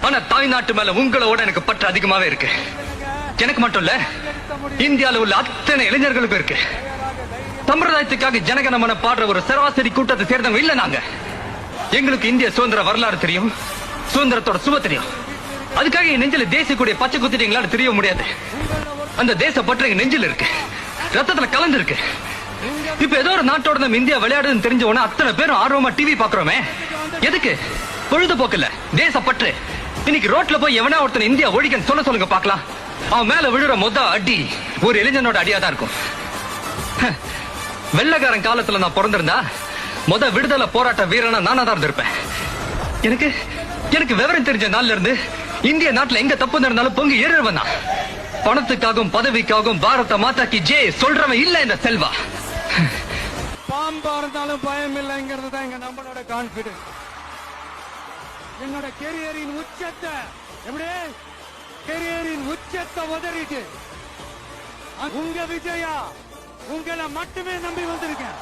ஆனா தாய்நாட்டு மேல உங்களோட எனக்கு பற்று அதிகமாவே இருக்கு. எனக்கு மட்டும் இல்ல, இந்தியாவில் உள்ள அத்தனை இளைஞர்களுக்கும் இருக்கு. சம்பிரதாயத்துக்காக ஜனகணமன பாடுற ஒரு சராசரி கூட்டத்தை சேர்ந்தவங்க இல்ல நாங்க. எங்களுக்கு இந்திய சுதந்திர வரலாறு தெரியும், சுதந்திரத்தோட சுவ தெரியும். அதுக்காக என் நெஞ்சில தேசிய கூடிய பச்சை குத்திட்டீங்களான்னு தெரிய முடியாது. அந்த தேச பற்று எங்க நெஞ்சில் இருக்கு, ரத்தத்துல கலந்து இருக்கு. இப்ப ஏதோ ஒரு நாட்டோட நம்ம இந்தியா விளையாடுன்னு தெரிஞ்ச உடனே அத்தனை பேரும் ஆர்வமா டிவி பாக்குறோமே, எதுக்கு? பொழுதுபோக்கு இல்ல, தேசப்பற்று. இன்னைக்கு ரோட்ல போய் எவனா ஒருத்தன் இந்தியா ஒழிக்கன்னு சொல்லுங்க பாக்கலாம். அவன் மேல விழுற மொத அடி ஒரு இளைஞனோட அடியா தான் இருக்கும். வெள்ளக்காரன் காலத்துல நான் பிறந்திருந்தா மொத விடுதலை போராட்ட வீரனா நானா தான் இருந்திருப்பேன். எனக்கு எனக்கு விவரம் தெரிஞ்ச நாள்ல இருந்து இந்திய நாட்டுல எங்க தப்பு நடந்தாலும் பொங்கி ஏறுவன் தான். பணத்துக்காகவும் பதவிக்காகவும் பாரத மாதாக்கு ஜே சொல்றவன் இல்ல இந்த செல்வா. பாம்பா இருந்தாலும் பயம் இல்லைங்கிறது தான் எங்க நம்மளோட கான்பிடன்ஸ். என்னோட கெரியரின் உச்சத்தை எப்படி கெரியரின் உச்சத்தை உதறிட்டு உங்க விஜயா உங்களை மட்டுமே நம்பி வந்திருக்கேன்.